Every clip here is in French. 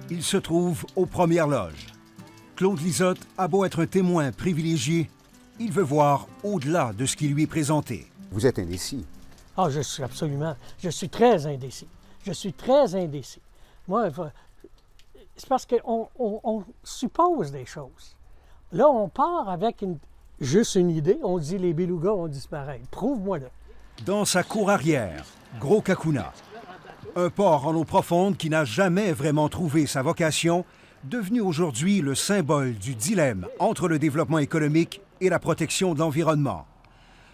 Il se trouve aux premières loges. Claude Lisotte a beau être un témoin privilégié, il veut voir au-delà de ce qui lui est présenté. Vous êtes indécis. Ah, je suis très indécis. Je suis très indécis. Moi, c'est parce qu'on suppose des choses. Là, on part avec juste une idée, on dit les belugas vont disparaître. Prouve-moi-le. Dans sa cour arrière, Gros-Kakuna. Un port en eau profonde qui n'a jamais vraiment trouvé sa vocation, devenu aujourd'hui le symbole du dilemme entre le développement économique et la protection de l'environnement.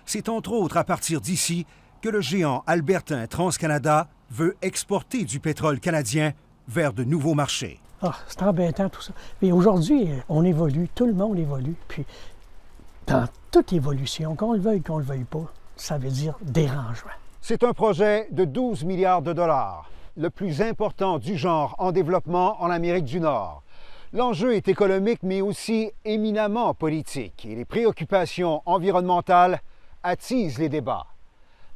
C'est entre autres à partir d'ici que le géant albertain TransCanada veut exporter du pétrole canadien vers de nouveaux marchés. Ah, c'est embêtant tout ça. Mais aujourd'hui, on évolue, tout le monde évolue. Puis, dans toute évolution, qu'on le veuille pas, ça veut dire dérangement. C'est un projet de 12 milliards de dollars, le plus important du genre en développement en Amérique du Nord. L'enjeu est économique, mais aussi éminemment politique, et les préoccupations environnementales attisent les débats.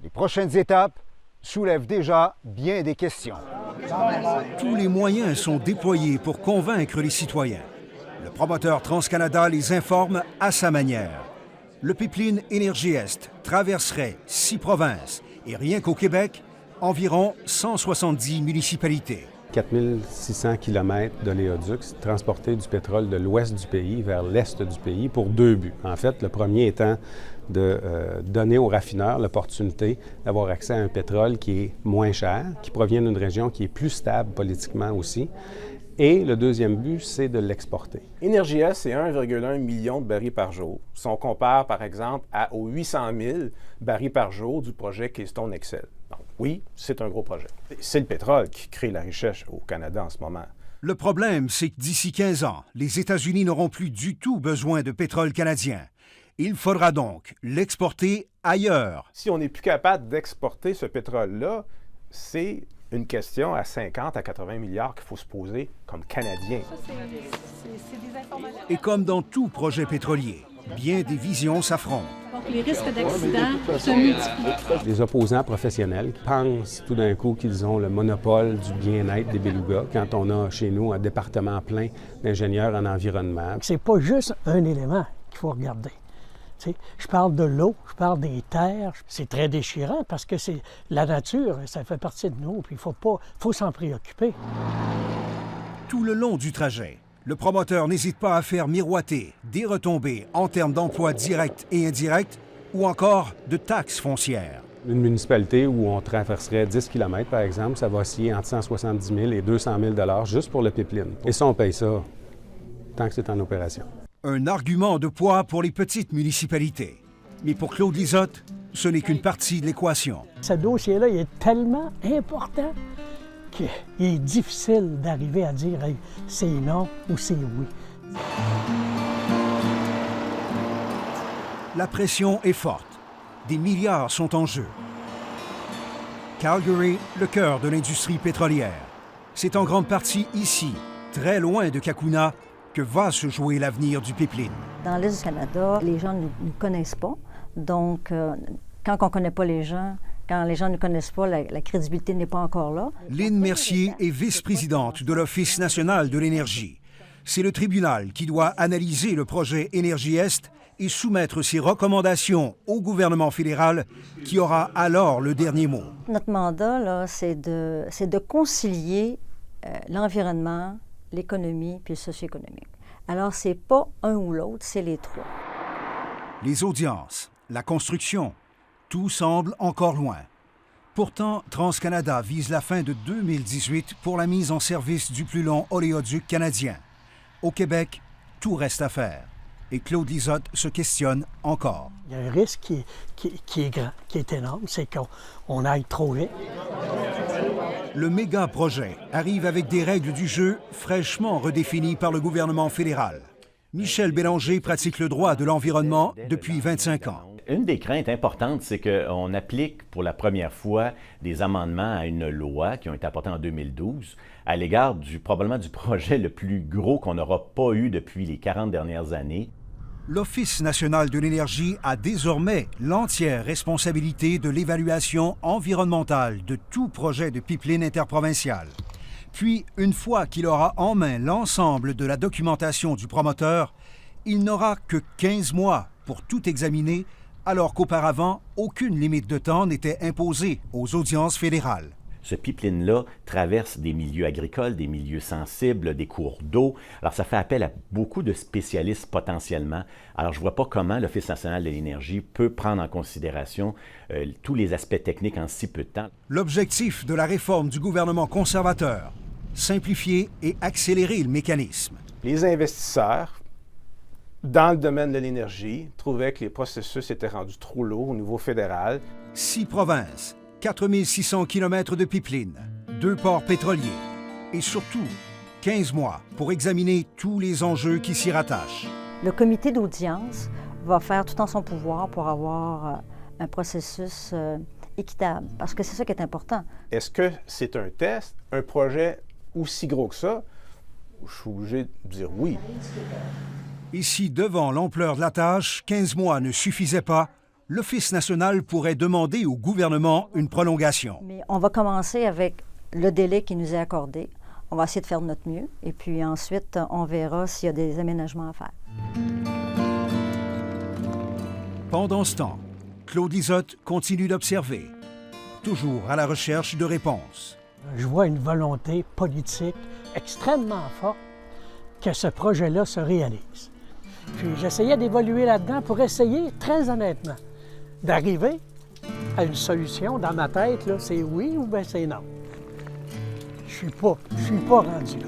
Les prochaines étapes soulèvent déjà bien des questions. Tous les moyens sont déployés pour convaincre les citoyens. Le promoteur TransCanada les informe à sa manière. Le pipeline Énergie Est traverserait 6 provinces et rien qu'au Québec, environ 170 municipalités. 4600 km d'oléoducs, transporter du pétrole de l'ouest du pays vers l'est du pays pour 2 buts. En fait, le premier étant de donner aux raffineurs l'opportunité d'avoir accès à un pétrole qui est moins cher, qui provient d'une région qui est plus stable politiquement aussi. Et le deuxième but, c'est de l'exporter. Énergie Est, c'est 1,1 million de barils par jour. Si on compare, par exemple, aux 800 000 barils par jour du projet Keystone XL. Donc, oui, c'est un gros projet. C'est le pétrole qui crée la richesse au Canada en ce moment. Le problème, c'est que d'ici 15 ans, les États-Unis n'auront plus du tout besoin de pétrole canadien. Il faudra donc l'exporter ailleurs. Si on n'est plus capable d'exporter ce pétrole-là, c'est une question à 50 à 80 milliards qu'il faut se poser comme Canadien. Et comme dans tout projet pétrolier, bien des visions s'affrontent. Donc les risques d'accident se multiplient. Les opposants professionnels pensent tout d'un coup qu'ils ont le monopole du bien-être des belugas quand on a chez nous un département plein d'ingénieurs en environnement. C'est pas juste un élément qu'il faut regarder. T'sais, je parle de l'eau, je parle des terres. C'est très déchirant parce que c'est la nature, ça fait partie de nous, puis faut s'en préoccuper. Tout le long du trajet, le promoteur n'hésite pas à faire miroiter des retombées en termes d'emplois directs et indirects ou encore de taxes foncières. Une municipalité où on traverserait 10 km, par exemple, ça va osciller entre 170 000 et 200 000 juste pour le pipeline. Et ça, on paye ça tant que c'est en opération. Un argument de poids pour les petites municipalités. Mais pour Claude Lisotte, ce n'est qu'une partie de l'équation. Ce dossier-là, il est tellement important qu'il est difficile d'arriver à dire hey, c'est non ou c'est oui. La pression est forte. Des milliards sont en jeu. Calgary, le cœur de l'industrie pétrolière. C'est en grande partie ici, très loin de Kakuna, que va se jouer l'avenir du pipeline. Dans l'Est du Canada, les gens ne nous connaissent pas. Donc, quand on ne connaît pas les gens, quand les gens ne connaissent pas, la crédibilité n'est pas encore là. Lynn Mercier est vice-présidente de l'Office national de l'énergie. C'est le tribunal qui doit analyser le projet Énergie Est et soumettre ses recommandations au gouvernement fédéral qui aura alors le dernier mot. Notre mandat, là, c'est de concilier l'environnement, l'économie puis le socio-économique. Alors, c'est pas un ou l'autre, c'est les trois. Les audiences, la construction, tout semble encore loin. Pourtant, TransCanada vise la fin de 2018 pour la mise en service du plus long oléoduc canadien. Au Québec, tout reste à faire. Et Claude Lisotte se questionne encore. Il y a un risque qui est grand, qui est énorme, c'est qu'on aille trop vite. Le méga-projet arrive avec des règles du jeu fraîchement redéfinies par le gouvernement fédéral. Michel Bélanger pratique le droit de l'environnement depuis 25 ans. Une des craintes importantes, c'est qu'on applique pour la première fois des amendements à une loi qui ont été apportés en 2012 à l'égard probablement du projet le plus gros qu'on n'aura pas eu depuis les 40 dernières années. L'Office national de l'énergie a désormais l'entière responsabilité de l'évaluation environnementale de tout projet de pipeline interprovincial. Puis, une fois qu'il aura en main l'ensemble de la documentation du promoteur, il n'aura que 15 mois pour tout examiner, alors qu'auparavant, aucune limite de temps n'était imposée aux audiences fédérales. Ce pipeline-là traverse des milieux agricoles, des milieux sensibles, des cours d'eau. Alors, ça fait appel à beaucoup de spécialistes potentiellement. Alors, je ne vois pas comment l'Office national de l'énergie peut prendre en considération tous les aspects techniques en si peu de temps. L'objectif de la réforme du gouvernement conservateur, simplifier et accélérer le mécanisme. Les investisseurs, dans le domaine de l'énergie, trouvaient que les processus étaient rendus trop lourds au niveau fédéral. 6 provinces, 4600 km de pipeline, 2 ports pétroliers et surtout 15 mois pour examiner tous les enjeux qui s'y rattachent. Le comité d'audience va faire tout en son pouvoir pour avoir un processus équitable, parce que c'est ça qui est important. Est-ce que c'est un test, un projet aussi gros que ça? Je suis obligé de dire oui. Ici, devant l'ampleur de la tâche, 15 mois ne suffisaient pas. L'Office national pourrait demander au gouvernement une prolongation. Mais on va commencer avec le délai qui nous est accordé. On va essayer de faire de notre mieux et puis ensuite, on verra s'il y a des aménagements à faire. Pendant ce temps, Claude Lisotte continue d'observer, toujours à la recherche de réponses. Je vois une volonté politique extrêmement forte que ce projet-là se réalise. Puis j'essayais d'évoluer là-dedans pour essayer, très honnêtement, d'arriver à une solution. Dans ma tête, là, c'est oui ou bien c'est non. Je suis pas rendu là.